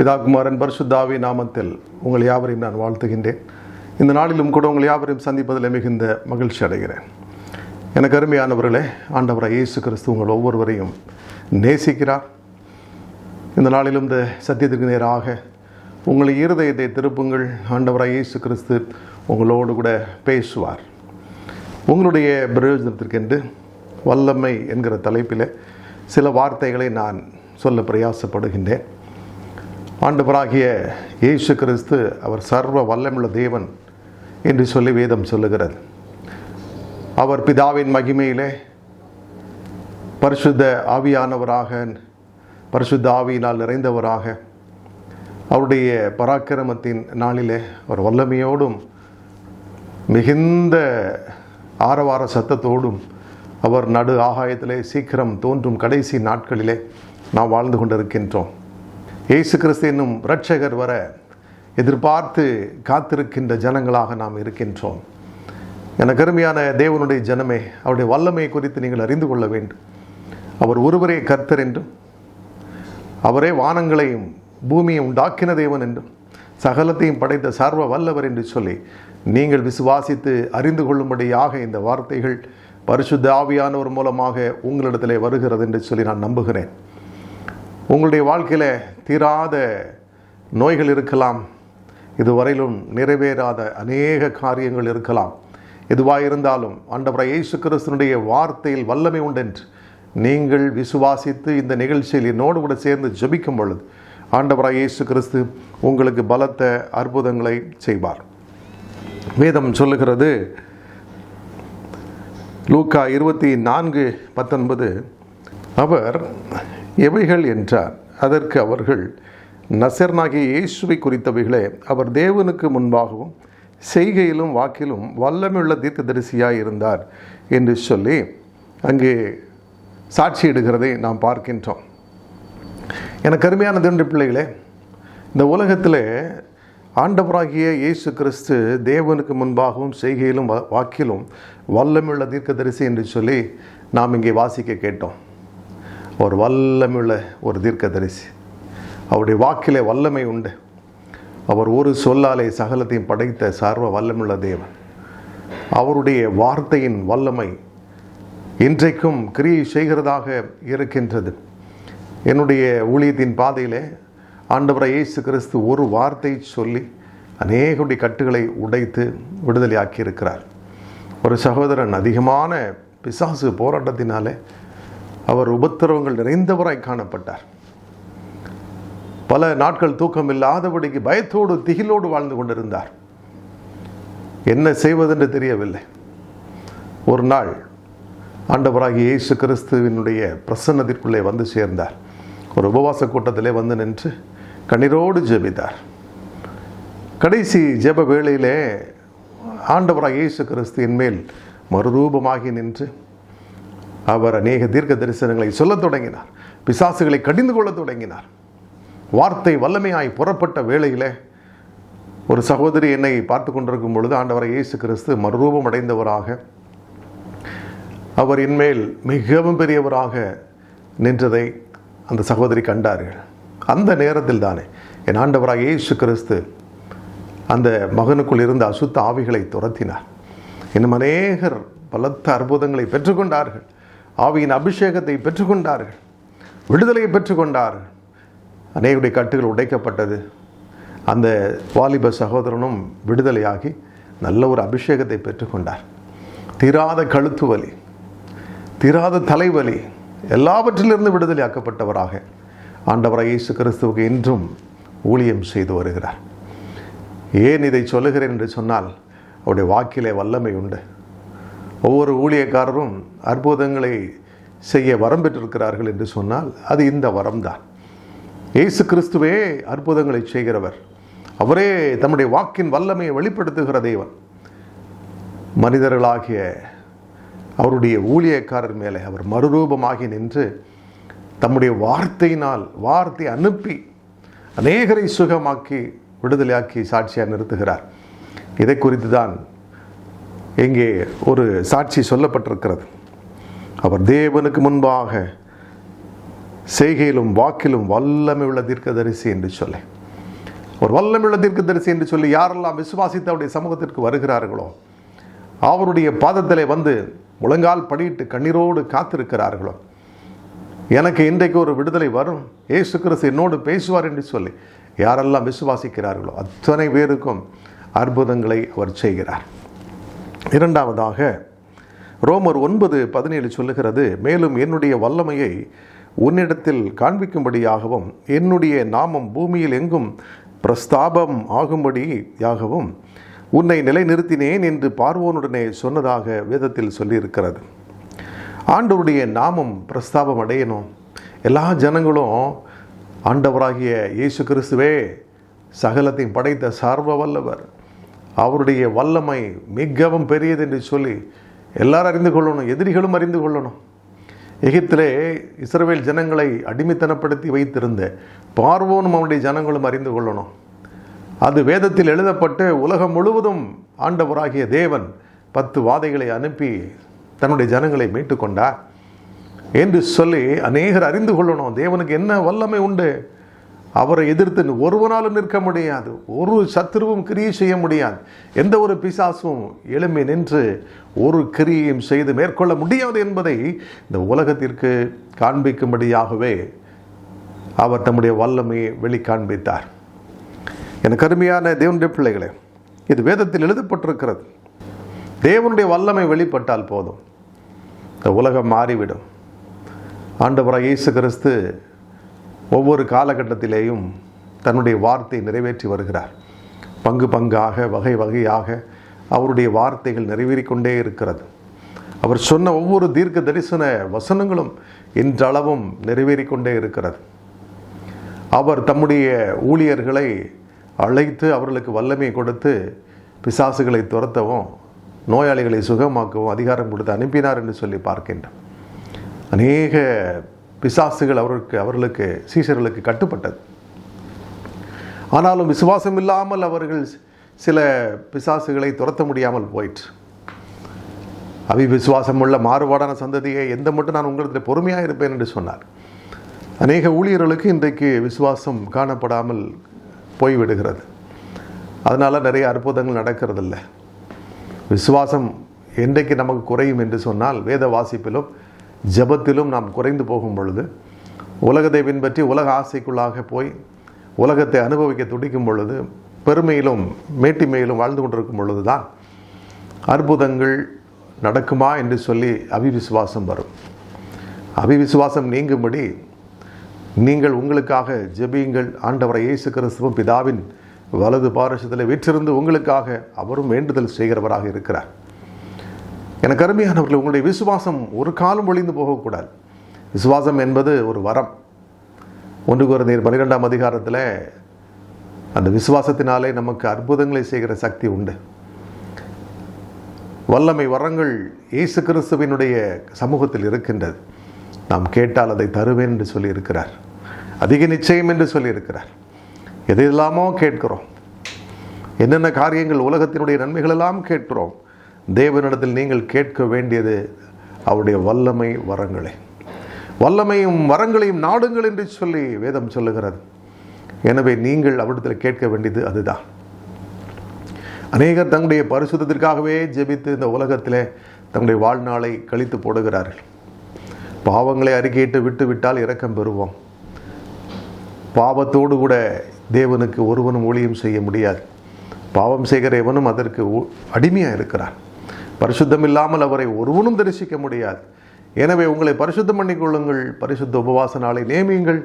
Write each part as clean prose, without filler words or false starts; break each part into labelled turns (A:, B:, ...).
A: பிதா குமாரன் பரிசுத்த ஆவியின் நாமத்தில் உங்கள் யாவரையும் நான் வாழ்த்துகின்றேன். இந்த நாளிலும் கூட உங்கள் யாவரையும் சந்திப்பதில் மிகுந்த மகிழ்ச்சி அடைகிறேன். எனக்கு அருமையானவர்களே, ஆண்டவராகிய இயேசு கிறிஸ்து உங்கள் ஒவ்வொருவரையும் நேசிக்கிறார். இந்த நாளிலும் இந்த சத்தியத்திற்கு நேராக உங்கள் இருதயத்தை திருப்புங்கள். ஆண்டவராகிய இயேசு கிறிஸ்து உங்களோடு கூட பேசுவார். உங்களுடைய பிரயோஜனத்திற்கென்று வல்லமை என்கிற தலைப்பில் சில வார்த்தைகளை நான் சொல்ல பிரயாசப்படுகின்றேன். ஆண்டவராகிய இயேசு கிறிஸ்து அவர் சர்வ வல்லமுள்ள தேவன் என்று சொல்லி வேதம் சொல்லுகிறது. அவர் பிதாவின் மகிமையிலே பரிசுத்த ஆவியானவராக, பரிசுத்த ஆவியினால் நிறைந்தவராக, அவருடைய பராக்கிரமத்தின் நாளிலே அவர் வல்லமையோடும் மிகுந்த ஆரவார சத்தத்தோடும் அவர் நடு ஆகாயத்திலே சீக்கிரம் தோன்றும் கடைசி நாட்களிலே நாம் வாழ்ந்து கொண்டிருக்கின்றோம். இயேசு கிறிஸ்து என்னும் இரட்சகர் வர எதிர்பார்த்து காத்திருக்கின்ற ஜனங்களாக நாம் இருக்கின்றோம். எனக்கு அருமையான தேவனுடைய ஜனமே, அவருடைய வல்லமை குறித்து நீங்கள் அறிந்து கொள்ள வேண்டும். அவர் ஒருவரே கர்த்தர் என்றும், அவரே வானங்களையும் பூமியை உண்டாக்கின தேவன் என்றும், சகலத்தையும் படைத்த சர்வ வல்லவர் என்று சொல்லி நீங்கள் விசுவாசித்து அறிந்து கொள்ளும்படியாக இந்த வார்த்தைகள் பரிசுத்த ஆவியானவர் மூலமாக உங்களிடத்திலே வருகிறது என்று சொல்லி நான் நம்புகிறேன். உங்களுடைய வாழ்க்கையில் தீராத நோய்கள் இருக்கலாம், இதுவரையிலும் நிறைவேறாத அநேக காரியங்கள் இருக்கலாம். எதுவாக இருந்தாலும் ஆண்டவராகிய இயேசு கிறிஸ்துவினுடைய வார்த்தையில் வல்லமை உண்டென்று நீங்கள் விசுவாசித்து இந்த நிகழ்ச்சியில் என்னோடு கூட சேர்ந்து ஜெபிக்கும் பொழுது ஆண்டவராகிய இயேசு கிறிஸ்து உங்களுக்கு பலத்த அற்புதங்களை செய்வார். வேதம் சொல்லுகிறது, லூக்கா 24:19, அவர் எவைகள் என்றார். அதற்கு அவர்கள், நசரேயனாகிய இயேசுவை குறித்தவைகளே, அவர் தேவனுக்கு முன்பாகவும் செய்கையிலும் வாக்கிலும் வல்லமையுள்ள தீர்க்கதரிசியாய் இருந்தார் என்று சொல்லி அங்கே சாட்சியிடுகிறதை நாம் பார்க்கின்றோம். எனக்கு அருமையான தேவனுடைய பிள்ளைகளே, இந்த உலகத்தில் ஆண்டவராகிய இயேசு கிறிஸ்து தேவனுக்கு முன்பாகவும் செய்கையிலும் வாக்கிலும் வல்லமையுள்ள தீர்க்கதரிசி என்று சொல்லி நாம் இங்கே வாசிக்க கேட்டோம். ஒரு வல்லமையுள்ள ஒரு தீர்க்கதரிசி, அவருடைய வாக்கிலே வல்லமை உண்டு. அவர் ஒரு சொல்லாலே சகலத்தையும் படைத்த சர்வ வல்லமையுள்ள தேவன். அவருடைய வார்த்தையின் வல்லமை இன்றைக்கும் கிரியை செய்கிறதாக இருக்கின்றது. என்னுடைய ஊழியத்தின் பாதையிலே ஆண்டவராகிய இயேசு கிறிஸ்து ஒரு வார்த்தை சொல்லி அநேகருடைய கட்டுகளை உடைத்து விடுதலையாக்கி இருக்கிறார். ஒரு சகோதரன் அதிகமான பிசாசு போராட்டத்தினாலே அவர் உபத்திரவங்கள் நிறைந்தவராய் காணப்பட்டார். பல நாட்கள் தூக்கம் இல்லாதபடிக்கு பயத்தோடு திகிலோடு வாழ்ந்து கொண்டிருந்தார். என்ன செய்வதென்று தெரியவில்லை. ஒரு நாள் ஆண்டவராகிய இயேசு கிறிஸ்துவினுடைய பிரசன்னத்திற்குள்ளே வந்து சேர்ந்தார். ஒரு உபவாச கூட்டத்திலே வந்து நின்று கண்ணீரோடு ஜெபித்தார். கடைசி ஜெப வேளையிலே ஆண்டவராகிய இயேசு கிறிஸ்துவின் மேல் மறுரூபமாகி நின்று அவர் அநேக தீர்க்க தரிசனங்களை சொல்லத் தொடங்கினார். பிசாசுகளை கடிந்து கொள்ள தொடங்கினார். வார்த்தை வல்லமையாய் புறப்பட்ட வேளையிலே ஒரு சகோதரி என்னை பார்த்து கொண்டிருக்கும் பொழுது ஆண்டவராகிய இயேசு கிறிஸ்து மறுரூபம் அடைந்தவராக, அவர் என்மேல் மிகவும் பெரியவராக நின்றதை அந்த சகோதரி கண்டார்கள். அந்த நேரத்தில் தானே என் ஆண்டவராகிய இயேசு கிறிஸ்து அந்த மகனுக்குள் இருந்த அசுத்த ஆவிகளை துரத்தினார். இன்னும் அநேகர் பலத்த அற்புதங்களை பெற்றுக்கொண்டார்கள். ஆவியின் அபிஷேகத்தை பெற்றுக்கொண்டார்கள். விடுதலையை பெற்றுக்கொண்டார்கள். அநேகருடைய கட்டுகள் உடைக்கப்பட்டது. அந்த வாலிப சகோதரனும் விடுதலையாகி நல்ல ஒரு அபிஷேகத்தை பெற்றுக்கொண்டார். தீராத கழுத்து வலி, தீராத தலைவலி, எல்லாவற்றிலிருந்து விடுதலையாக்கப்பட்டவராக ஆண்டவராகிய இயேசு கிறிஸ்துவுக்கு இன்றும் ஊழியம் செய்து வருகிறார். ஏன் இதை சொல்லுகிறேன் என்று சொன்னால், அவருடைய வாக்கிலே வல்லமை உண்டு. ஒவ்வொரு ஊழியக்காரரும் அற்புதங்களை செய்ய வரம் பெற்றிருக்கிறார்கள் என்று சொன்னால் அது இந்த வரம்தான். இயேசு கிறிஸ்துவே அற்புதங்களை செய்கிறவர். அவரே தம்முடைய வாக்கின் வல்லமையை வெளிப்படுத்துகிற தேவன். மனிதர்களாகிய அவருடைய ஊழியக்காரர் மேலே அவர் மறுரூபமாகி நின்று தம்முடைய வார்த்தையினால் வார்த்தை அனுப்பி அநேகரை சுகமாக்கி விடுதலையாக்கி சாட்சியாக நிறுத்துகிறார். இதை குறித்து தான் இங்கே ஒரு சாட்சி சொல்லப்பட்டிருக்கிறது. அவர் தேவனுக்கு முன்பாக செய்கையிலும் வாக்கிலும் வல்லமை உள்ள தீர்க்கதரிசி என்று சொல்லி, ஒரு வல்லமை உள்ள தீர்க்கதரிசி என்று சொல்லி யாரெல்லாம் விசுவாசித்து அவருடைய சமூகத்திற்கு வருகிறார்களோ, அவருடைய பாதத்திலே வந்து முழங்கால் படியிட்டு கண்ணீரோடு காத்திருக்கிறார்களோ, எனக்கு இன்றைக்கு ஒரு விடுதலை வரும், இயேசு கிறிஸ்து என்னோடு பேசுவார் என்று சொல்லி யாரெல்லாம் விசுவாசிக்கிறார்களோ அத்தனை பேருக்கும் அற்புதங்களை அவர் செய்கிறார். இரண்டாவதாக ரோமர் 9:17 சொல்லுகிறது, மேலும் என்னுடைய வல்லமையை உன்னிடத்தில் காண்பிக்கும்படியாகவும் என்னுடைய நாமம் பூமியில் எங்கும் பிரஸ்தாபம் ஆகும்படியாகவும் உன்னை நிலைநிறுத்தினேன் என்று பார்வோனுடனே சொன்னதாக வேதத்தில் சொல்லியிருக்கிறது. ஆண்டவருடைய நாமம் பிரஸ்தாபம் அடையணும். எல்லா ஜனங்களும் ஆண்டவராகிய இயேசு கிறிஸ்துவே சகலத்தையும் படைத்த சர்வ வல்லவர், அவருடைய வல்லமை மிகவும் பெரியது என்று சொல்லி எல்லாரும் அறிந்து கொள்ளணும், எதிரிகளும் அறிந்து கொள்ளணும். எகிப்திலே இஸ்ரவேல் ஜனங்களை அடிமைத்தனப்படுத்தி வைத்திருந்த பார்வோனும் அவனுடைய ஜனங்களும் அறிந்து கொள்ளணும். அது வேதத்தில் எழுதப்பட்டு உலகம் முழுவதும் ஆண்டவராகிய தேவன் 10 வாதைகளை அனுப்பி தன்னுடைய ஜனங்களை மீட்டு கொண்டார் என்று சொல்லி அநேகர் அறிந்து கொள்ளணும். தேவனுக்கு என்ன வல்லமை உண்டு, அவரை எதிர்த்து ஒருவனாலும் நிற்க முடியாது, ஒரு சத்துருவும் கிரியை செய்ய முடியாது, எந்த ஒரு பிசாசும் எழும்பி நின்று ஒரு கிரியையும் செய்து மேற்கொள்ள முடியாது என்பதை இந்த உலகத்திற்கு காண்பிக்கும்படியாகவே அவர் தம்முடைய வல்லமையை வெளிக்காண்பித்தார். எனக்கு அருமையான தேவனுடைய பிள்ளைகளே, இது வேதத்தில் எழுதப்பட்டிருக்கிறது. தேவனுடைய வல்லமை வெளிப்பட்டால் போதும், இந்த உலகம் மாறிவிடும். ஆண்டவராகிய இயேசு கிறிஸ்து ஒவ்வொரு காலகட்டத்திலேயும் தன்னுடைய வார்த்தையை நிறைவேற்றி வருகிறார். பங்கு பங்காக, வகை வகையாக அவருடைய வார்த்தைகள் நிறைவேறிக்கொண்டே இருக்கிறது. அவர் சொன்ன ஒவ்வொரு தீர்க்க தரிசன வசனங்களும் இன்றளவும் நிறைவேறிக்கொண்டே இருக்கிறது. அவர் தம்முடைய ஊழியர்களை அழைத்து அவர்களுக்கு வல்லமை கொடுத்து பிசாசுகளை துரத்தவும் நோயாளிகளை சுகமாக்கவும் அதிகாரம் கொடுத்து அனுப்பினார் என்று சொல்லி பார்க்கின்றோம். அநேக பிசாசுகள் அவர்களுக்கு சீஷர்களுக்கு கட்டுப்பட்டது. ஆனாலும் விசுவாசம் இல்லாமல் அவர்கள் சில பிசாசுகளை துரத்த முடியாமல் போயிற்று. அவிவிசுவாசம் உள்ள மாறுபாடான சந்ததியை எந்த மட்டும் நான் உங்களுக்கு பொறுமையாக இருப்பேன் என்று சொன்னார். அநேக ஊழியர்களுக்கு இன்றைக்கு விசுவாசம் காணப்படாமல் போய்விடுகிறது. அதனால் நிறைய அற்புதங்கள் நடக்கிறதில்ல. விசுவாசம் என்றைக்கு நமக்கு குறையும் என்று சொன்னால், வேத வாசிப்பிலும் ஜபத்திலும் நாம் குறைந்து போகும் பொழுது, உலகத்தை பின்பற்றி உலக ஆசைக்குள்ளாக போய் உலகத்தை அனுபவிக்க துடிக்கும் பொழுது, பெருமையிலும் மேட்டிமையிலும் வாழ்ந்து கொண்டிருக்கும் பொழுது தான் அற்புதங்கள் நடக்குமா என்று சொல்லி அவிவிசுவாசம் வரும். அவிவிசுவாசம் நீங்கும்படி நீங்கள் உங்களுக்காக ஜெபியுங்கள். ஆண்டவரை இயேசு கிறிஸ்துவும் பிதாவின் வலது பாரசத்தில் வீற்றிருந்து உங்களுக்காக அவரும் வேண்டுதல் செய்கிறவராக இருக்கிறார். எனக்கு அருமையானவர்கள், உங்களுடைய விசுவாசம் ஒரு காலம் ஒழிந்து போகக்கூடாது. விசுவாசம் என்பது ஒரு வரம். 1 கொரிந்தியர் 12ஆம் அதிகாரத்தில் அந்த விசுவாசத்தினாலே நமக்கு அற்புதங்களை செய்கிற சக்தி உண்டு. வல்லமை வரங்கள் இயேசு கிறிஸ்துவினுடைய சமூகத்தில் இருக்கின்றது. நாம் கேட்டால் அதை தருவேன் என்று சொல்லியிருக்கிறார். அதிக நிச்சயம் என்று சொல்லியிருக்கிறார். எதையெல்லாமோ கேட்கிறோம், என்னென்ன காரியங்கள் உலகத்தினுடைய நன்மைகளெல்லாம் கேட்கிறோம். தேவனிடத்தில் நீங்கள் கேட்க வேண்டியது அவருடைய வல்லமை வரங்களை. வல்லமையும் வரங்களையும் நாடுங்கள் என்று சொல்லி வேதம் சொல்லுகிறது. எனவே நீங்கள் அவரிடத்தில் கேட்க வேண்டியது அதுதான். அநேகர் தங்களுடைய பரிசுத்தத்திற்காகவே ஜெபித்து இந்த உலகத்திலே தங்களுடைய வாழ்நாளை கழித்து போடுகிறார்கள். பாவங்களை அறிக்கையிட்டு விட்டு விட்டால் இரக்கம் பெறுவோம். பாவத்தோடு கூட தேவனுக்கு ஒருவனும் ஊழியம் செய்ய முடியாது. பாவம் செய்கிற எவனும் அதற்கு அடிமையாக இருக்கிறான். பரிசுத்தம் இல்லாமல் அவரை ஒருவனும் தரிசிக்க முடியாது. எனவே உங்களை பரிசுத்தம் பண்ணிக்கொள்ளுங்கள், பரிசுத்த உபவாச நாளை நியமியுங்கள்.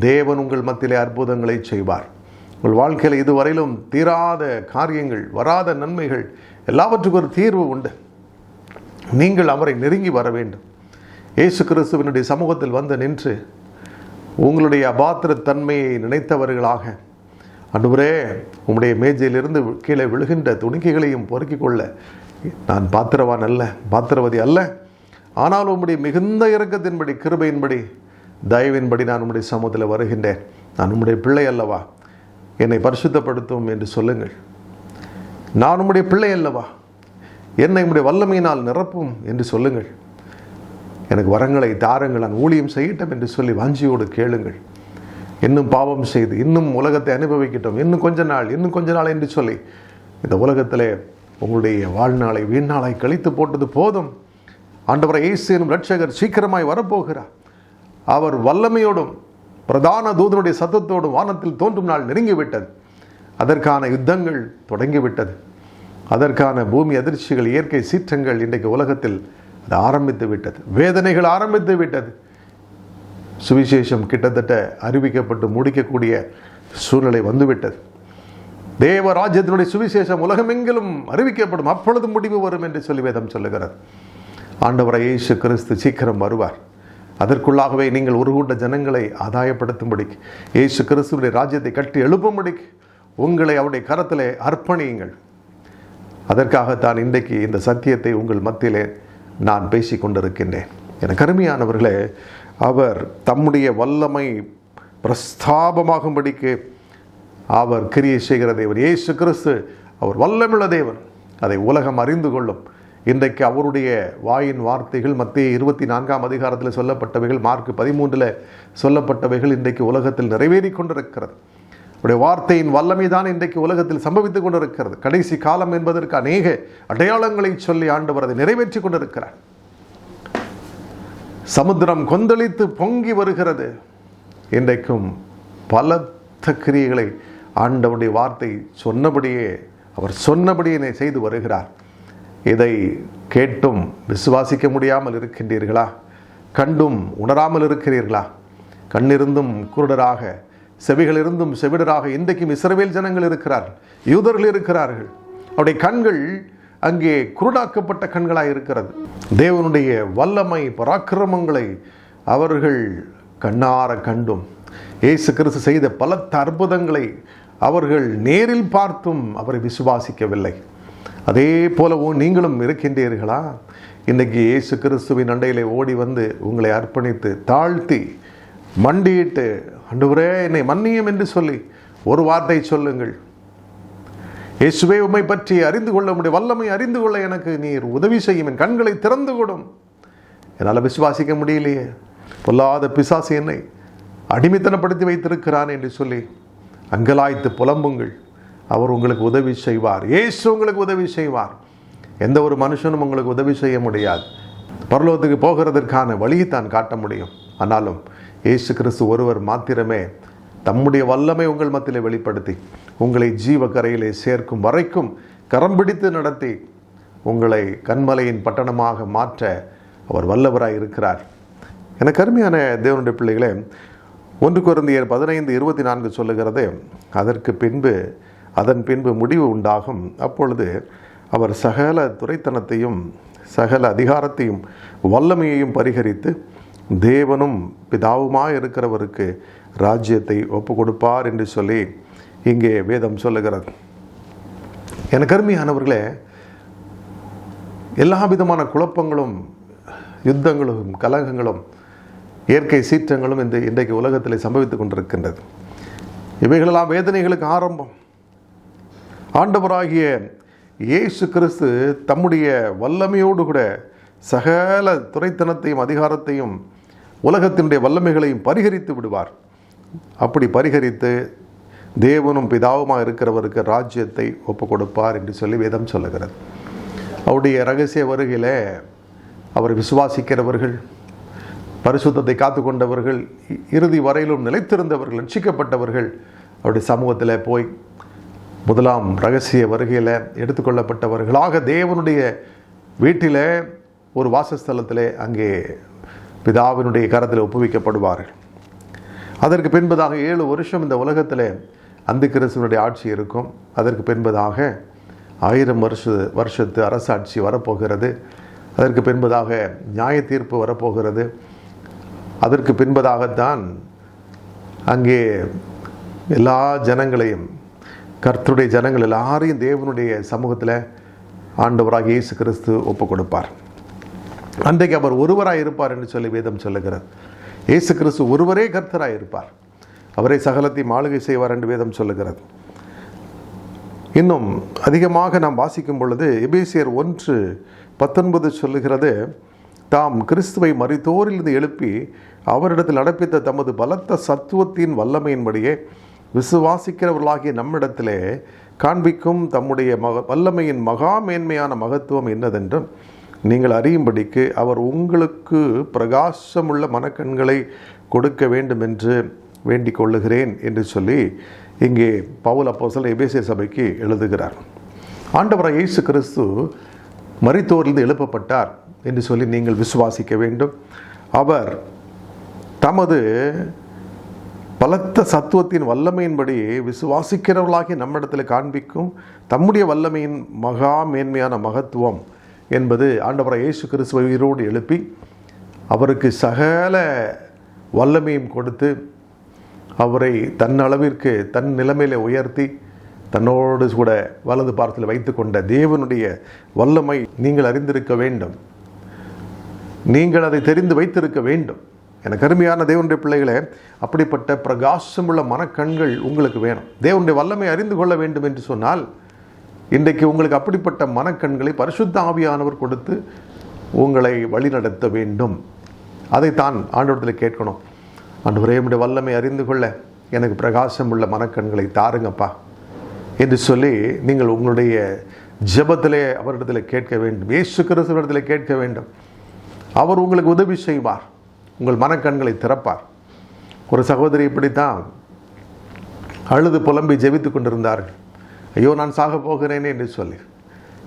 A: தேவன் உங்கள் மத்தியிலே அற்புதங்களை செய்வார். உங்கள் வாழ்க்கையில் இதுவரையிலும் தீராத காரியங்கள், வராத நன்மைகள் எல்லாவற்றுக்கும் ஒரு தீர்வு உண்டு. நீங்கள் அவரை நெருங்கி வர வேண்டும். இயேசு கிறிஸ்துவினுடைய சமூகத்தில் வந்து நின்று உங்களுடைய அபாத்திரத்தன்மையை நினைத்தவர்களாக, ஆண்டவரே உம்முடைய மேஜையிலிருந்து கீழே விழுகின்ற துணிக்கைகளையும் பொறுக்கிக் கொள்ள நான் பாத்திரவான் அல்ல, பாத்திரவதி அல்ல, ஆனால் உம்முடைய மிகுந்த இரக்கத்தின்படி, கிருபையின்படி, தயவின்படி நான் உம்முடைய சமூகத்தில் வருகின்றேன். நான் உம்முடைய பிள்ளை அல்லவா, என்னை பரிசுத்தப்படுத்தும் என்று சொல்லுங்கள். நான் உம்முடைய பிள்ளை அல்லவா, என்னை உம்முடைய வல்லமையினால் நிரப்பும் என்று சொல்லுங்கள். எனக்கு வரங்களை தாருங்கள், நான் ஊழியம் செய்யட்டும் என்று சொல்லி வாஞ்சியோடு கேளுங்கள். இன்னும் பாவம் செய்து இன்னும் உலகத்தை அனுபவிக்கட்டும், இன்னும் கொஞ்ச நாள் என்று சொல்லி இந்த உலகத்திலே உங்களுடைய வாழ்நாளை வீணாளாய் கழித்து போட்டது போதும். ஆண்டவரை இயேசு எனும் இரட்சகர் சீக்கிரமாய் வரப்போகிறார். அவர் வல்லமையோடும் பிரதான தூதனுடைய சத்தத்தோடும் வானத்தில் தோன்றும் நாள் நெருங்கிவிட்டது. அதற்கான யுத்தங்கள் தொடங்கிவிட்டது. அதற்கான பூமி அதிர்ச்சிகள், இயற்கை சீற்றங்கள் இன்றைக்கு உலகத்தில் அது ஆரம்பித்து விட்டது. வேதனைகள் ஆரம்பித்து விட்டது. சுவிசேஷம் கிட்டத்தட்ட அறிவிக்கப்பட்டு முடிக்கக்கூடிய சூழ்நிலை வந்துவிட்டது. தேவராஜ்யத்தினுடைய சுவிசேஷம் உலகமெங்கிலும் அறிவிக்கப்படும், அப்பொழுது முடிவு வரும் என்று சொல்லி வேதம் சொல்லுகிறது. ஆண்டவராகிய இயேசு கிறிஸ்து சீக்கிரம் வருவார். அதற்குள்ளாகவே நீங்கள் ஒரு கூட்ட ஜனங்களை ஆதாயப்படுத்தும்படிக்கு, இயேசு கிறிஸ்துடைய ராஜ்யத்தை கட்டி எழுப்பும்படிக்கு உங்களை அவருடைய கரத்திலே அர்ப்பணியுங்கள். அதற்காகத்தான் இன்றைக்கு இந்த சத்தியத்தை உங்கள் மத்தியிலே நான் பேசி கொண்டிருக்கின்றேன். எனக்கு அருமையானவர்களே, அவர் தம்முடைய வல்லமை பிரஸ்தாபமாகும்படிக்கு அவர் கிரியை செய்கிற தேவன். இயேசு கிறிஸ்து அவர் வல்லமுள்ள தேவன். அதை உலகம் அறிந்து கொள்ளும். இன்றைக்கு அவருடைய வாயின் வார்த்தைகள் மத்திய 24ஆம் அதிகாரத்தில் சொல்லப்பட்டவைகள், மார்க் 13 சொல்லப்பட்டவைகள் இன்றைக்கு உலகத்தில் நிறைவேறி கொண்டிருக்கிறது. அவருடைய வார்த்தையின் வல்லமை தான் இன்றைக்கு உலகத்தில் சம்பவித்துக் கொண்டிருக்கிறது. கடைசி காலம் என்பதற்கு அநேக அடையாளங்களை சொல்லி ஆண்டவர் அதை நிறைவேற்றி கொண்டிருக்கிறார். சமுத்திரம் கொந்தளித்து பொங்கி வருகிறது. இன்றைக்கும் பலத்த கிரியைகளை ஆண்டவருடைய வார்த்தை சொன்னபடியே, அவர் சொன்னபடியே செய்து வருகிறார். இதை கேட்டும் விசுவாசிக்க முடியாமல் இருக்கின்றீர்களா? கண்டும் உணராமல் இருக்கிறீர்களா? கண்ணிருந்தும் குருடராக, செவிகளிருந்தும் செவிடராக இன்றைக்கும் இஸ்ரவேல் ஜனங்கள் இருக்கிறார்கள், யூதர்கள் இருக்கிறார்கள். அவருடைய கண்கள் அங்கே குருடாக்கப்பட்ட கண்களாக இருக்கிறது. தேவனுடைய வல்லமை பராக்கிரமங்களை அவர்கள் கண்ணார கண்டும், இயேசு கிறிஸ்து செய்த பலத்த அற்புதங்களை அவர்கள் நேரில் பார்த்தும் அவரை விசுவாசிக்கவில்லை. அதே போலவும் நீங்களும் இருக்கின்றீர்களா? இன்றைக்கி இயேசு கிறிஸ்துவின் அண்டையிலே ஓடி வந்து உங்களை அர்ப்பணித்து தாழ்த்தி மண்டியிட்டு, ஆண்டவரே என்னை மன்னியும் என்று சொல்லி ஒரு வார்த்தை சொல்லுங்கள். இயேசுவே, உம்மை பற்றி அறிந்து கொள்ள, உம்முடைய வல்லமை அறிந்து கொள்ள எனக்கு நீர் உதவி செய்யும், என் கண்களை திறந்து கொடும். என்னால் விசுவாசிக்க முடியலையே, பொல்லாத பிசாசு என்னை அடிமைத்தனப்படுத்தி வைத்திருக்கிறான் என்று சொல்லி அங்கலாய்த்து புலம்புங்கள். அவர் உங்களுக்கு உதவி செய்வார். இயேசு உங்களுக்கு உதவி செய்வார். எந்த ஒரு மனுஷனும் உங்களுக்கு உதவி செய்ய முடியாது. பரலோகத்துக்கு போகிறதற்கான வழியை தான் காட்ட முடியும். ஆனாலும் இயேசு கிறிஸ்து ஒருவர் மாத்திரமே தம்முடைய வல்லமை உங்கள் மத்தியிலே வெளிப்படுத்தி உங்களை ஜீவ கரையிலே சேர்க்கும் வரைக்கும் கரம் பிடித்து நடத்தி உங்களை கன்மலையின் பட்டணமாக மாற்ற அவர் வல்லவராய் இருக்கிறார். எனக்கு அருமையான தேவனுடைய பிள்ளைகளே, 1 கொரிந்தியர் 15:24 சொல்லுகிறது, அதன் பின்பு முடிவு உண்டாகும். அப்பொழுது அவர் சகல துரைத்தனத்தையும் சகல அதிகாரத்தையும் வல்லமையையும் பரிகரித்து தேவனும் பிதாவுமாய் இருக்கிறவருக்கு ராஜ்யத்தை ஒப்பு கொடுப்பார் என்று சொல்லி இங்கே வேதம் சொல்லுகிறது. எனக்கு அருமையானவர்களே, எல்லா விதமான குழப்பங்களும், யுத்தங்களும், கலகங்களும், இயற்கை சீற்றங்களும் இன்றைக்கு உலகத்தில் சம்பவித்துக் கொண்டிருக்கின்றது. இவைகளெல்லாம் வேதனைகளுக்கு ஆரம்பம். ஆண்டவராகிய இயேசு கிறிஸ்து தம்முடைய வல்லமையோடு கூட சகல துரைத்தனத்தையும் அதிகாரத்தையும் உலகத்தினுடைய வல்லமைகளையும் பரிகரித்து விடுவார். அப்படி பரிகரித்து தேவனும் பிதாவுமாக இருக்கிறவருக்கு ராஜ்யத்தை ஒப்பு கொடுப்பார் என்று சொல்லி வேதம் சொல்லுகிறது. அவருடைய இரகசிய வருகையிலே அவர் விசுவாசிக்கிறவர்கள், பரிசுத்தத்தை காத்து கொண்டவர்கள், இறுதி வரையிலும் நிலைத்திருந்தவர்கள், ரட்சிக்கப்பட்டவர்கள் அவருடைய சமூகத்தில் போய் முதலாம் இரகசிய வருகையில் எடுத்துக்கொள்ளப்பட்டவர்களாக தேவனுடைய வீட்டில் ஒரு வாசஸ்தலத்தில் அங்கே பிதாவினுடைய கரத்தில் ஒப்புவிக்கப்படுவார்கள். அதற்கு பின்பதாக 7 வருஷம் இந்த உலகத்தில் அந்தி கிறிஸ்துவனுடைய ஆட்சி இருக்கும். அதற்கு பின்பதாக 1000 வருஷத்து அரசாட்சி வரப்போகிறது. அதற்கு பின்பதாக நியாய தீர்ப்பு வரப்போகிறது. அதற்கு பின்பதாகத்தான் அங்கே எல்லா ஜனங்களையும், கர்த்தருடைய ஜனங்கள் எல்லாரையும் தேவனுடைய சமூகத்தில் ஆண்டவராக இயேசு கிறிஸ்து ஒப்பு கொடுப்பார். அன்றைக்கு அவர் ஒருவராக இருப்பார் என்று சொல்லி வேதம் சொல்லுகிறது. இயேசு கிறிஸ்து ஒருவரே கர்த்தராக இருப்பார். அவரை சகலத்தையும் ஆளுகை செய்வார் என்று வேதம் சொல்லுகிறது. இன்னும் அதிகமாக நாம் வாசிக்கும் பொழுது எபேசியர் 1:19 சொல்லுகிறது, தாம் கிறிஸ்துவை மரித்தோரிலிருந்து எழுப்பி அவரிடத்தில் நடப்பித்த தமது பலத்த சத்துவத்தின் வல்லமையின்படியே விசுவாசிக்கிறவர்களாகிய நம்மிடத்திலே காண்பிக்கும் தம்முடைய வல்லமையின் மகா மேன்மையான மகத்துவம் என்னதென்றும் நீங்கள் அறியும்படிக்கு அவர் உங்களுக்கு பிரகாசமுள்ள மனக்கண்களை கொடுக்க வேண்டும் என்று வேண்டிக் கொள்ளுகிறேன் என்று சொல்லி இங்கே பவுல் அப்போஸ்தலன் எபேசிய சபைக்கு எழுதுகிறார். ஆண்டவராகிய இயேசு கிறிஸ்து மரித்தோரிலிருந்து எழுப்பப்பட்டார் என்று சொல்லி நீங்கள் விசுவாசிக்க வேண்டும். அவர் தமது பலத்த சத்துவத்தின் வல்லமையின்படி விசுவாசிக்கிறவர்களாகி நம்மிடத்தில் காண்பிக்கும் தம்முடைய வல்லமையின் மகா மேன்மையான மகத்துவம் என்பது ஆண்டவராகிய இயேசு கிறிஸ்துவை உயிரோடு எழுப்பி அவருக்கு சகல வல்லமையும் கொடுத்து அவரை தன் அளவிற்கு தன் நிலைமையில உயர்த்தி தன்னோடு கூட வலது பாரத்தில் வைத்து கொண்ட தேவனுடைய வல்லமை நீங்கள் அறிந்திருக்க வேண்டும். நீங்கள் அதை தெரிந்து வைத்திருக்க வேண்டும். எனக்கு அருமையான தேவனுடைய பிள்ளைகளே, அப்படிப்பட்ட பிரகாசமுள்ள மனக்கண்கள் உங்களுக்கு வேணும். தேவனுடைய வல்லமை அறிந்து கொள்ள வேண்டும் என்று சொன்னால் இன்றைக்கு உங்களுக்கு அப்படிப்பட்ட மனக்கண்களை பரிசுத்த ஆவியானவர் கொடுத்து உங்களை வழிநடத்த வேண்டும். அதைத்தான் ஆண்டவரிடத்தில் கேட்கணும். ஆண்டவரே, உம்முடைய வல்லமை அறிந்து கொள்ள எனக்கு பிரகாசமுள்ள மனக்கண்களை தாருங்கப்பா என்று சொல்லி நீங்கள் உங்களுடைய ஜெபத்திலே அவரிடத்தில் கேட்க வேண்டும். இயேசு கிறிஸ்துவிடத்தில் கேட்க வேண்டும். அவர் உங்களுக்கு உதவி செய்வார், உங்கள் மனக்கண்களை திறப்பார். ஒரு சகோதரி இப்படித்தான் அழுது புலம்பி ஜெபித்து கொண்டிருந்தார்கள். ஐயோ, நான் சாக போகிறேனே என்று சொல்லி,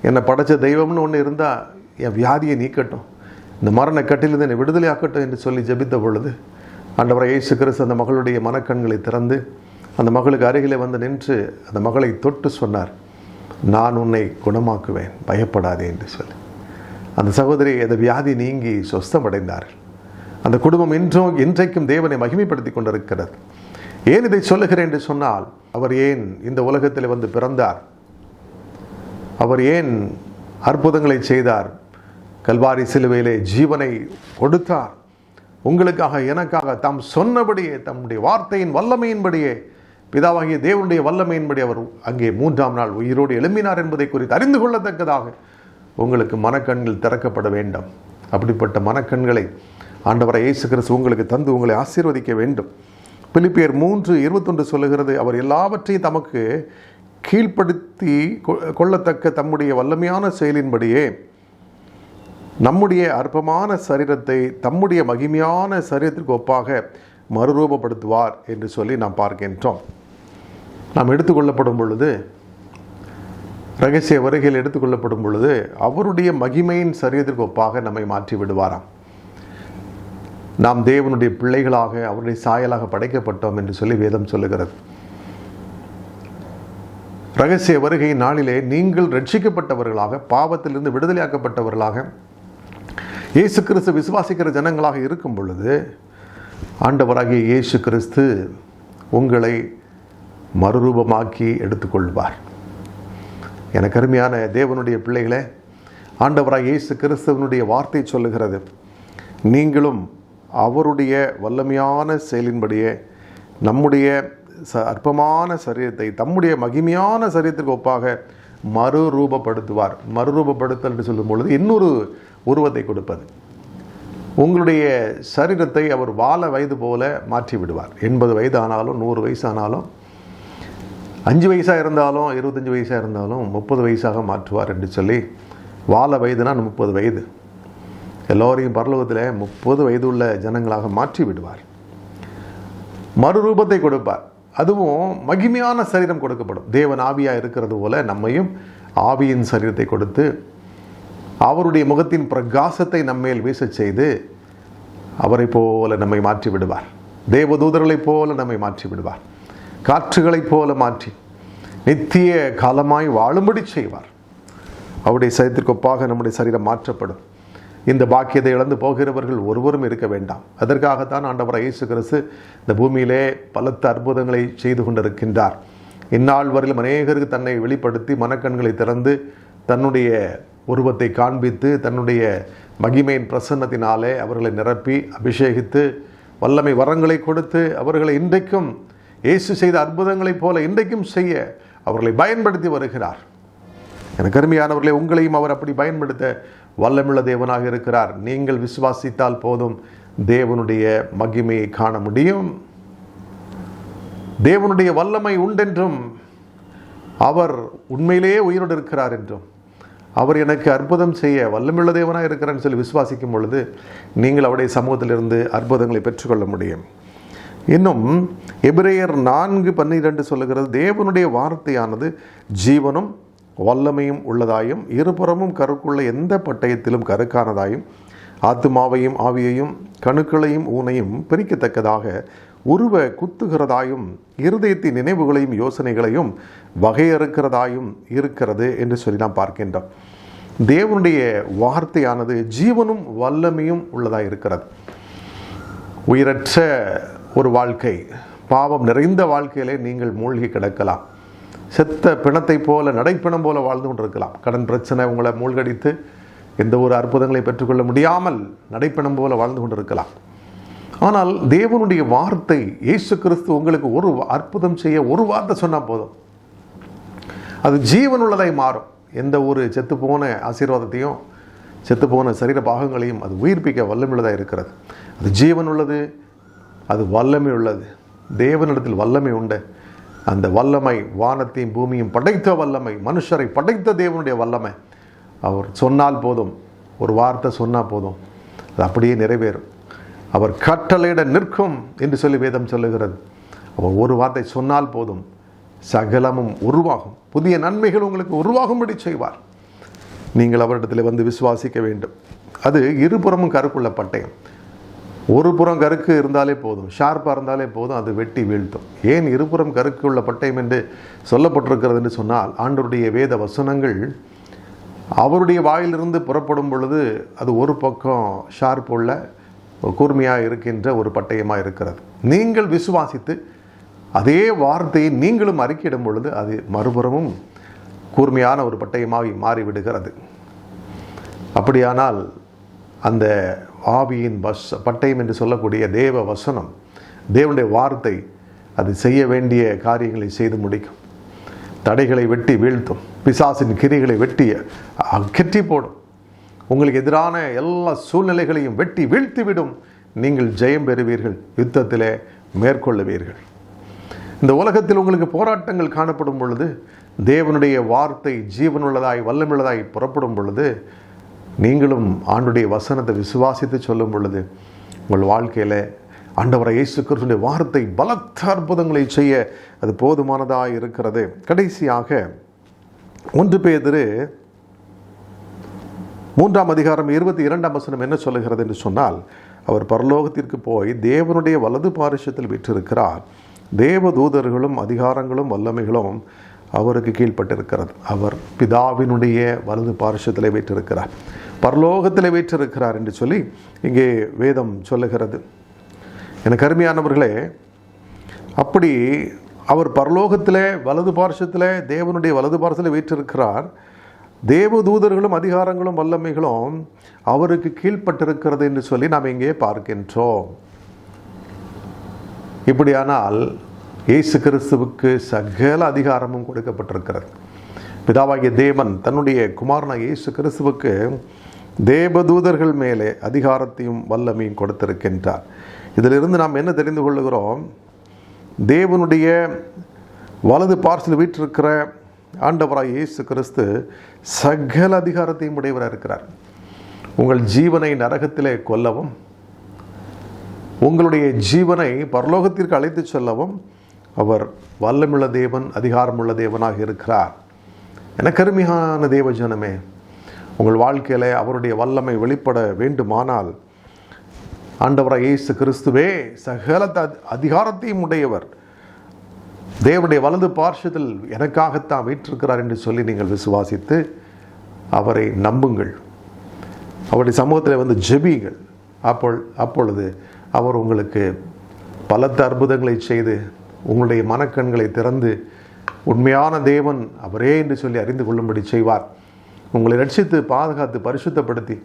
A: என்னை படைச்ச தெய்வம்னு ஒன்று இருந்தால் என் வியாதியை நீக்கட்டும், இந்த மரண கட்டிலிருந்து என்னை விடுதலை ஆக்கட்டும் என்று சொல்லி ஜெபித்த பொழுது ஆண்டவராகிய இயேசு கிறிஸ்து அந்த மகளுடைய மனக்கண்களை திறந்து அந்த மகளுக்கு அருகிலே வந்து நின்று அந்த மகளை தொட்டு சொன்னார், நான் உன்னை குணமாக்குவேன், பயப்படாதே என்று சொல்லி. அந்த சகோதரி அந்த வியாதி நீங்கி சொஸ்தமடைந்தார்கள். அந்த குடும்பம் இன்றைக்கும் தேவனை மகிமைப்படுத்தி கொண்டிருக்கிறது. ஏன் இதை சொல்லுகிறேன் என்று சொன்னால், அவர் ஏன் இந்த உலகத்தில் வந்து பிறந்தார், அவர் ஏன் அற்புதங்களை செய்தார், கல்வாரி சிலுவையிலே ஜீவனை கொடுத்தார், உங்களுக்காக எனக்காக தாம் சொன்னபடியே தம்முடைய வார்த்தையின் வல்லமையின்படியே பிதாவாகிய தேவனுடைய வல்லமையின்படி அவர் அங்கே 3ஆம் நாள் உயிரோடு எழும்பினார் என்பதை குறித்து அறிந்து கொள்ளத்தக்கதாக உங்களுக்கு மனக்கண்கள் திறக்கப்பட வேண்டும். அப்படிப்பட்ட மனக்கண்களை ஆண்டவராகிய இயேசு கிறிஸ்து உங்களுக்கு தந்து உங்களை ஆசீர்வதிக்க வேண்டும். பிலிப்பியர் 3:21 சொல்லுகிறது, அவர் எல்லாவற்றையும் தமக்கு கீழ்ப்படுத்தி கொள்ளத்தக்க தம்முடைய வல்லமையான செயலின்படியே நம்முடைய அற்பமான சரீரத்தை தம்முடைய மகிமையான சரீரத்திற்கு ஒப்பாக மறுரூபப்படுத்துவார் என்று சொல்லி நாம் பார்க்கின்றோம். நாம் எடுத்துக்கொள்ளப்படும் பொழுது, ரகசிய வருகையில் எடுத்துக்கொள்ளப்படும் பொழுது அவருடைய மகிமையின் சரீரத்திற்கு ஒப்பாக நம்மை மாற்றி விடுவாராம். நாம் தேவனுடைய பிள்ளைகளாக அவருடைய சாயலாக படைக்கப்பட்டோம் என்று சொல்லி வேதம் சொல்லுகிறது. ரகசிய வருகையின் நாளிலே நீங்கள் ரட்சிக்கப்பட்டவர்களாக, பாவத்திலிருந்து விடுதலையாக்கப்பட்டவர்களாக, இயேசு கிறிஸ்து விசுவாசிக்கிற ஜனங்களாக இருக்கும் பொழுது ஆண்டவராகிய இயேசு கிறிஸ்து உங்களை மறுரூபமாக்கி எடுத்துக்கொள்வார். எனக்கு அருமையான தேவனுடைய பிள்ளைகளே, ஆண்டவராகிய இயேசு கிறிஸ்துவனுடைய வார்த்தை சொல்லுகிறது, நீங்களும் அவருடைய வல்லமையான செயலின்படியே நம்முடைய அற்பமான சரீரத்தை தம்முடைய மகிமையான சரீரத்திற்கு ஒப்பாக மறுரூபப்படுத்துவார். மறுரூபப்படுத்தல் என்று சொல்லும் பொழுது இன்னொரு உருவத்தை கொடுப்பது. உங்களுடைய சரீரத்தை அவர் வாழ வயது போல மாற்றி விடுவார். 80 வயது ஆனாலும் 100 வயசு ஆனாலும் 5 வயசாக இருந்தாலும் 25 வயசாக இருந்தாலும் 30 வயசாக மாற்றுவார் என்று சொல்லி, வாழ வயதுனா 30 வயது, எல்லோரையும் பரலோகத்தில் 30 வயது உள்ள ஜனங்களாக மாற்றி விடுவார். மறுரூபத்தை கொடுப்பார். அதுவும் மகிமையான சரீரம் கொடுக்கப்படும். தேவன் ஆவியாக இருக்கிறது போல நம்மையும் ஆவியின் சரீரத்தை கொடுத்து அவருடைய முகத்தின் பிரகாசத்தை நம்மேல் வீச செய்து அவரை போல நம்மை மாற்றி விடுவார். தேவதூதர்களைப் போல நம்மை மாற்றி விடுவார். காற்றுகளைப் போல மாற்றி நித்திய காலமாய் வாழும்படி செய்வார். அவருடைய சரீரத்திற்கு ஒப்பாக நம்முடைய சரீரம் மாற்றப்படும். இந்த பாக்கியத்தை இழந்து போகிறவர்கள் ஒருவரும் இருக்க வேண்டாம். அதற்காகத்தான் ஆண்டவராகிய இயேசு கிறிஸ்து இந்த பூமியிலே பலத்த அற்புதங்களை செய்து கொண்டிருக்கின்றார். இந்நாள் வரையிலும் அநேகருக்கு தன்னை வெளிப்படுத்தி மனக்கண்களை திறந்து தன்னுடைய உருவத்தை காண்பித்து தன்னுடைய மகிமையின் பிரசன்னத்தினாலே அவர்களை நிரப்பி அபிஷேகித்து வல்லமை வரங்களை கொடுத்து அவர்களை இன்றைக்கும் இயேசு செய்த அற்புதங்களைப் போல இன்றைக்கும் செய்ய அவர்களை பயன்படுத்தி வருகிறார். எனக்கு அருமையானவர்களே, உங்களையும் அவர் அப்படி பயன்படுத்த வல்லமுள்ள தேவனாக இருக்கிறார். நீங்கள் விசுவாசித்தால் போதும் தேவனுடைய மகிமையை காண முடியும். தேவனுடைய வல்லமை உண்டென்றும், அவர் உண்மையிலேயே உயிரோடு இருக்கிறார் என்றும், அவர் எனக்கு அற்புதம் செய்ய வல்லமுள்ள தேவனாக இருக்கிறான்னு சொல்லி விசுவாசிக்கும் பொழுது நீங்கள் அவருடைய சமூகத்திலிருந்து அற்புதங்களை பெற்றுக்கொள்ள முடியும். இன்னும் எபிரேயர் 4:12 சொல்லுகிறது, தேவனுடைய வார்த்தையானது ஜீவனும் வல்லமையும் உள்ளதாயும் இருபுறமும் கருக்குள்ள எந்த பட்டயத்திலும் கருக்கானதாயும் ஆத்துமாவையும் ஆவியையும் கணுக்களையும் ஊனையும் பிரிக்கத்தக்கதாக உருவ குத்துகிறதாயும் இருதயத்தின் நினைவுகளையும் யோசனைகளையும் வகையறுக்கிறதாயும் இருக்கிறது என்று சொல்லி நாம் பார்க்கின்றோம். தேவனுடைய வார்த்தையானது ஜீவனும் வல்லமையும் உள்ளதாக இருக்கிறது. உயிரற்ற ஒரு வாழ்க்கை, பாவம் நிறைந்த வாழ்க்கையிலே நீங்கள் மூழ்கி கிடக்கலாம். செத்த பிணத்தை போல, நடைப்பிணம் போல வாழ்ந்து கொண்டிருக்கலாம். கடன் பிரச்சனை உங்களை மூழ்கடித்து எந்த ஒரு அற்புதங்களை பெற்றுக்கொள்ள முடியாமல் நடைப்பிணம் போல வாழ்ந்து கொண்டிருக்கலாம். ஆனால் தேவனுடைய வார்த்தை, இயேசு கிறிஸ்து உங்களுக்கு ஒரு அற்புதம் செய்ய ஒரு வார்த்தை சொன்னால் போதும், அது ஜீவனுள்ளதாய் மாறும். எந்த ஒரு செத்துப்போன ஆசீர்வாதத்தையும் செத்துப்போன சரீர பாகங்களையும் அது உயிர்ப்பிக்க வல்லமையுள்ளதாக இருக்கிறது. அது ஜீவன் உள்ளது, அது வல்லமை உள்ளது. தேவனிடத்தில் வல்லமை உண்டு. அந்த வல்லமை வானத்தையும் பூமியும் படைத்த வல்லமை, மனுஷரை படைத்த தேவனுடைய வல்லமை. அவர் சொன்னால் போதும், ஒரு வார்த்தை சொன்னால் போதும், அது அப்படியே நிறைவேறும். அவர் கட்டளையிட நிற்கும் என்று சொல்லி வேதம் சொல்லுகிறது. அவர் ஒரு வார்த்தை சொன்னால் போதும், சகலமும் உருவாகும். புதிய நன்மைகள் உங்களுக்கு உருவாகும்படி செய்வார். நீங்கள் அவரிடத்தில் வந்து விசுவாசிக்க வேண்டும். அது இருபுறமும் கருக்குள்ள பட்டயம். ஒரு புறம் கருக்கு இருந்தாலே போதும், ஷார்ப்பாக இருந்தாலே போதும், அது வெட்டி வீழ்த்தும். ஏன் இருபுறம் கருக்கு உள்ள பட்டயம் என்று சொல்லப்பட்டிருக்கிறது என்று சொன்னால், ஆண்டவருடைய வேத வசனங்கள் அவருடைய வாயிலிருந்து புறப்படும் பொழுது அது ஒரு பக்கம் ஷார்ப் உள்ள கூர்மையாக இருக்கின்ற ஒரு பட்டயமாக இருக்கிறது. நீங்கள் விசுவாசித்து அதே வார்த்தையை நீங்களும் அறிக்கையிடும் பொழுது அது மறுபுறமும் கூர்மையான ஒரு பட்டயமாக மாறிவிடுகிறது. அப்படியானால் அந்த ஆவியின் பட்டயம் என்று சொல்லக்கூடிய தேவ வசனம், தேவனுடைய வார்த்தை, அது செய்ய வேண்டிய காரியங்களை செய்து முடிக்கும். தடைகளை வெட்டி வீழ்த்தும். பிசாசின் கிரிகளை வெட்டி அகற்றி போடும். உங்களுக்கு எதிரான எல்லா சூழ்நிலைகளையும் வெட்டி வீழ்த்திவிடும். நீங்கள் ஜெயம் பெறுவீர்கள், யுத்தத்திலே மேற்கொள்ளுவீர்கள். இந்த உலகத்தில் உங்களுக்கு போராட்டங்கள் காணப்படும் பொழுது தேவனுடைய வார்த்தை ஜீவனுள்ளதாய் வல்லமுள்ளதாய் புறப்படும் பொழுது நீங்களும் ஆண்டுடைய வசனத்தை விசுவாசித்து சொல்லும் பொழுது உங்கள் வாழ்க்கையில் ஆண்டவரை இயேசு கிறிஸ்துவின் வார்த்தை பலத்த அற்புதங்களை செய்ய அது போதுமானதாக இருக்கிறது. கடைசியாக 1 பேதுரு 3:22 என்ன சொல்லுகிறது என்று சொன்னால், அவர் பரலோகத்திற்கு போய் தேவனுடைய வலது பாரிசத்தில் வீற்றிருக்கிறார். தேவ தூதர்களும் அதிகாரங்களும் வல்லமைகளும் அவருக்கு கீழ்ப்பட்டிருக்கிறது. அவர் பிதாவினுடைய வலது பாரிசத்திலே வீற்றிருக்கிறார், பரலோகத்திலே வீற்றிருக்கிறார் என்று சொல்லி இங்கே வேதம் சொல்லுகிறது. எனக்கு அருமையானவர்களே, அப்படி அவர் பரலோகத்திலே வலது பார்சத்திலே தேவனுடைய வலது பார்சத்தில் வீற்றிருக்கிறார். தேவ தூதர்களும் அதிகாரங்களும் வல்லமைகளும் அவருக்கு கீழ்ப்பட்டிருக்கிறது என்று சொல்லி நாம் இங்கே பார்க்கின்றோம். இப்படியானால் இயேசு கிறிஸ்துவுக்கு சகல அதிகாரமும் கொடுக்கப்பட்டிருக்கிறது. பிதாவாகிய தேவன் தன்னுடைய குமாரனாகிய இயேசு கிறிஸ்துவுக்கு தேவதூதர்கள் மேலே அதிகாரத்தையும் வல்லமையும் கொடுத்திருக்கின்றார். இதிலிருந்து நாம் என்ன தெரிந்து கொள்ளுகிறோம்? தேவனுடைய வலது பார்சல் வீற்றிருக்கிற ஆண்டவராய் இயேசு கிறிஸ்து சகல அதிகாரத்தையும் உடையவராக இருக்கிறார். உங்கள் ஜீவனை நரகத்திலே கொல்லவும், உங்களுடைய ஜீவனை பரலோகத்திற்கு அழைத்து செல்லவும் அவர் வல்லமுள்ள தேவன், அதிகாரமுள்ள தேவனாக இருக்கிறார். எனக்கு அருமையான தேவஜனமே, உங்கள் வாழ்க்கையில் அவருடைய வல்லமை வெளிப்பட வேண்டுமானால் ஆண்டவராய் இயேசு கிறிஸ்துவே சகல அதிகாரத்தையும் உடையவர், தேவனுடைய வலது பார்சத்தில் எனக்காகத்தான் வீற்றிருக்கிறார் என்று சொல்லி நீங்கள் விசுவாசித்து அவரை நம்புங்கள். அவருடைய சமூகத்தில் வந்து ஜெபியுங்கள். அப்பொழுது அவர் உங்களுக்கு பலத்த அற்புதங்களை செய்து உங்களுடைய மனக்கண்களை திறந்து உண்மையான தேவன் அவரே என்று சொல்லி அறிந்து கொள்ளும்படி செய்வார். உங்களை ரட்சித்து பாதுகாத்து பரிசுத்தப்படுத்தி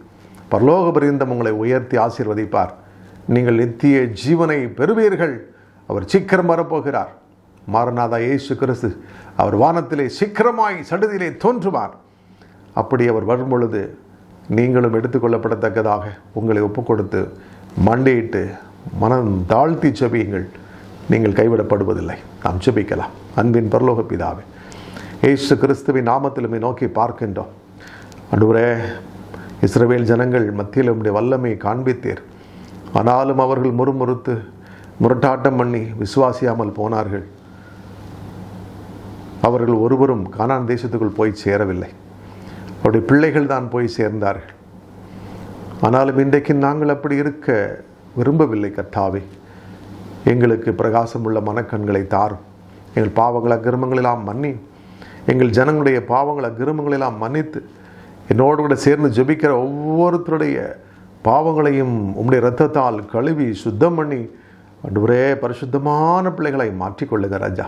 A: பரலோக பரியந்தம் உங்களை உயர்த்தி ஆசீர்வதிப்பார். நீங்கள் நித்திய ஜீவனை பெறுவீர்கள். அவர் சீக்கிரம் வரப்போகிறார். மாரநாதா இயேசு கிறிஸ்து அவர் வானத்திலே சீக்கிரமாய் சடுதியிலே தோன்றுவார். அப்படி அவர் வரும் பொழுது நீங்களும் எடுத்துக்கொள்ளப்படத்தக்கதாக உங்களை ஒப்பு கொடுத்து மண்டியிட்டு மனம் தாழ்த்தி ஜெபியுங்கள். நீங்கள் கைவிடப்படுவதில்லை. நாம் ஜெபிக்கலாம். அன்பின் பரலோக பிதாவே, இயேசு கிறிஸ்துவின் நாமத்திலுமே நோக்கி பார்க்கின்றோம். ஆண்டவரே, இஸ்ரவேல் ஜனங்கள் மத்தியில் உம்முடைய வல்லமையை காண்பித்தீர். ஆனாலும் அவர்கள் முறுமுறுத்து முரட்டாட்டம் பண்ணி விசுவாசியாமல் போனார்கள். அவர்கள் ஒருவரும் கானான் தேசத்துக்குள் போய் சேரவில்லை. அவருடைய பிள்ளைகள் தான் போய் சேர்ந்தார்கள். ஆனாலும் இன்றைக்கு நாங்கள் அப்படி இருக்க விரும்பவில்லை. கர்த்தாவே, எங்களுக்கு பிரகாசம் உள்ள மனக்கண்களை தாரும். எங்கள் பாவங்கள் அக்கிரமங்களெல்லாம் மன்னி, எங்கள் ஜனங்களுடைய பாவங்கள் அக்கிரமங்களெல்லாம் மன்னித்து, என்னோடு கூட சேர்ந்து ஜெபிக்கிற ஒவ்வொருத்தருடைய பாவங்களையும் உம்முடைய இரத்தத்தால் கழுவி சுத்தம் பண்ணி ஆண்டவரே பரிசுத்தமான பிள்ளைகளை மாற்றிக்கொள்ளுங்க ராஜா.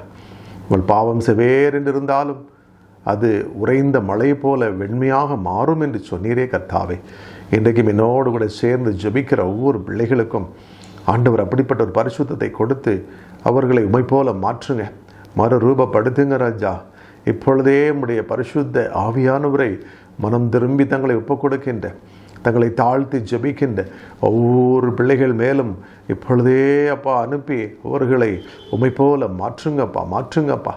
A: உங்கள் பாவம் செவேர் என்று இருந்தாலும் அது உறைந்த மழை போல வெண்மையாக மாறும் என்று சொன்னீரே கர்த்தாவே. இன்றைக்கும் என்னோடு கூட சேர்ந்து ஜெபிக்கிற ஒவ்வொரு பிள்ளைகளுக்கும் ஆண்டவர் அப்படிப்பட்ட ஒரு பரிசுத்தத்தை கொடுத்து அவர்களை உமை போல மாற்றுங்க, மறுரூபப்படுத்துங்க ராஜா. இப்பொழுதே உம்முடைய பரிசுத்த ஆவியானவரை மனம் திரும்பி தங்களை ஒப்புக் கொடுக்கின்ற, தங்களை தாழ்த்தி ஜெபிக்கின்ற ஒவ்வொரு பிள்ளைகள் மேலும் இப்பொழுதே அப்பா அனுப்பி அவர்களை உமை போல மாற்றுங்கப்பா, மாற்றுங்கப்பா.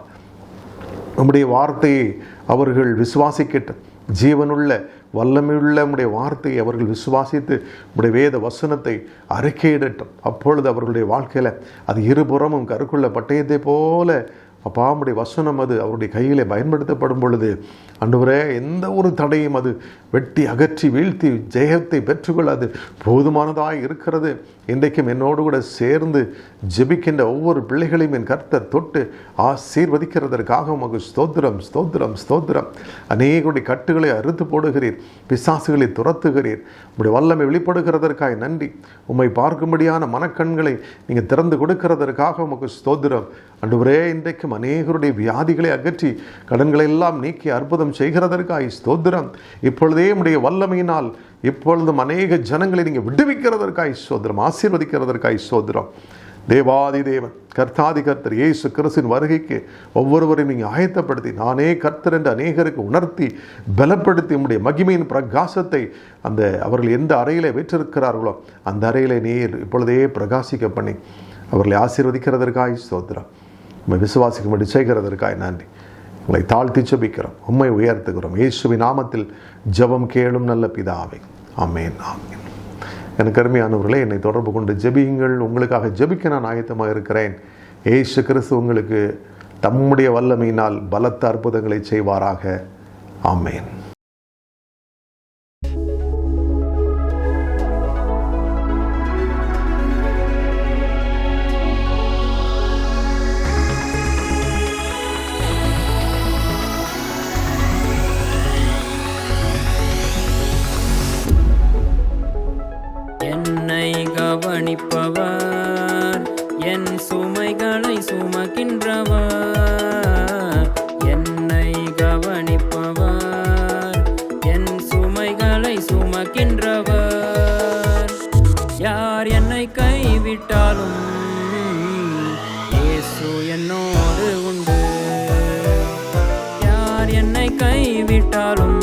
A: நம்முடைய வார்த்தையை அவர்கள் விசுவாசிக்கட்டும். ஜீவனுள்ள வல்லமையுள்ள நம்முடைய வார்த்தையை அவர்கள் விசுவாசித்து நம்முடைய வேத வசனத்தை அறிக்கையிடட்டும். அப்பொழுது அவர்களுடைய வாழ்க்கையில் அது இருபுறமும் கருக்குள்ள பட்டயத்தை போல அப்பா நம்முடைய வசனம் அது அவருடைய கையிலே பயன்படுத்தப்படும் பொழுது ஆண்டவரே எந்த ஒரு தடையும் அது வெட்டி அகற்றி வீழ்த்தி ஜெயத்தை பெற்றுக்கொள்ள அது போதுமானதாக இருக்கிறது. இன்றைக்கும் என்னோடு கூட சேர்ந்து ஜெபிக்கின்ற ஒவ்வொரு பிள்ளைகளையும் என் கர்த்தர் தொட்டு ஆசீர்வதிக்கிறதற்காக உமக்கு ஸ்தோத்திரம், ஸ்தோத்திரம், ஸ்தோத்திரம். அநேகருடைய கட்டுகளை அறுத்து போடுகிறீர், பிசாசுகளை துரத்துகிறீர். உம்முடைய வல்லமை வெளிப்படுகிறதற்காக நன்றி. உம்மை பார்க்கும்படியான மனக்கண்களை நீங்கள் திறந்து கொடுக்கிறதற்காக உமக்கு ஸ்தோத்திரம். ஆண்டவரே, இன்றைக்கும் அநேகருடைய வியாதிகளை அகற்றி கடன்களை எல்லாம் நீக்கி அற்புதம் செய்கிறதற்காய் ஸ்தோத்திரம். இப்பொழுதே உம்முடைய வல்லமையினால் இப்பொழுதும் அநேக ஜனங்களை நீங்கள் விடுவிக்கிறதற்காய் ஸ்தோத்திரம், ஆசீர்வதிக்கிறதற்காய் ஸ்தோத்திரம். தேவாதி தேவன் கர்த்தாதி கர்த்தர் இயேசு கிறிஸ்துவின் வருகைக்கு ஒவ்வொருவரையும் நீங்கள் ஆயத்தப்படுத்தி நானே கர்த்தர் என்று அநேகருக்கு உணர்த்தி பலப்படுத்தி உம்முடைய மகிமையின் பிரகாசத்தை அந்த அவர்கள் எந்த அறையிலே பெற்றிருக்கிறார்களோ அந்த அறையிலே நீர் இப்பொழுதே பிரகாசிக்க பண்ணி அவர்களை ஆசீர்வதிக்கிறதற்காய் ஸ்தோத்திரம். உம்மை விசுவாசிக்கும்படி செய்கிறதற்காய் நன்றி. உங்களை தாழ்த்தி ஜெபிக்கிறோம், உம்மை உயர்த்துகிறோம். இயேசுவின் நாமத்தில் ஜெபம் கேளும் நல்ல பிதாவே, ஆமென், ஆமென். எனக்கு அருமையானவர்களே, என்னை தொடர்பு கொண்டு ஜெபியுங்கள். உங்களுக்காக ஜெபிக்க நான் ஆயத்தமாக இருக்கிறேன். இயேசு கிறிஸ்து உங்களுக்கு தம்முடைய வல்லமையினால் பலத்த அற்புதங்களை செய்வாராக. ஆமென்.
B: என்னை கவனிப்பவர், என் சுமைகளை சுமக்கின்றவர். என்னை கவனிப்பவர், என் சுமைகளை சுமக்கின்றவர். யார் என்னை கைவிட்டாலும் இயேசு என்னோடு உண்டு. யார் என்னை கைவிட்டாலும்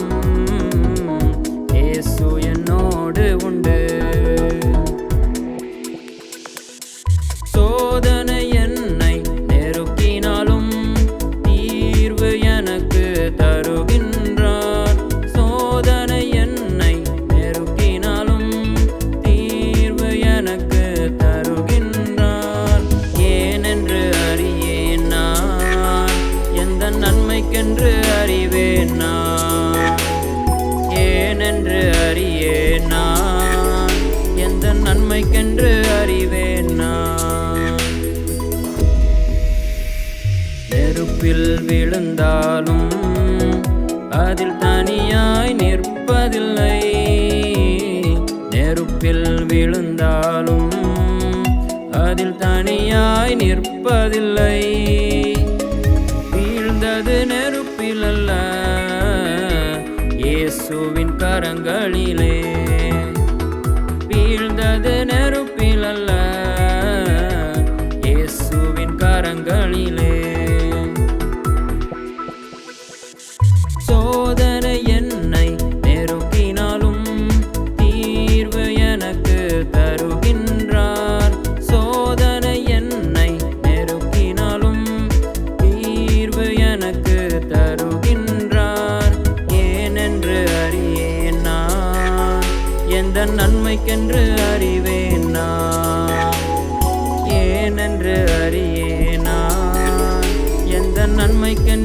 B: இயேசு என்னோடு உண்டு. சோதனை என்னை நெருக்கினாலும் தீர்வு எனக்கு தருகின்றார். சோதனை என்னை நெருக்கினாலும் தீர்வு எனக்கு தருகின்றார். ஏனென்று அறியேன் நான், எந்த நன்மைக்கென்று அறிவேன் நான். ஏனென்று அறியேன் நான், எந்த நன்மைக்கென்று அறிவேன் நான். நெருப்பில் விழுந்தாலும் அதில் தனியாய் நிற்பதில்லை. நெருப்பில் விழுந்தாலும் அதில் தனியாய் நிற்பதில்லை. வீழ்ந்தது நெருப்பில் அல்ல, இயேசுவின் கரங்களிலே. வீழ்ந்தது நெருப்பில் அல்ல, இயேசுவின் கரங்களிலே. சோதனை என்னை நன்மைக்கென்று அறிவேன் நான், ஏனென்று அறியேனா, எந்த நன்மைக்கென்று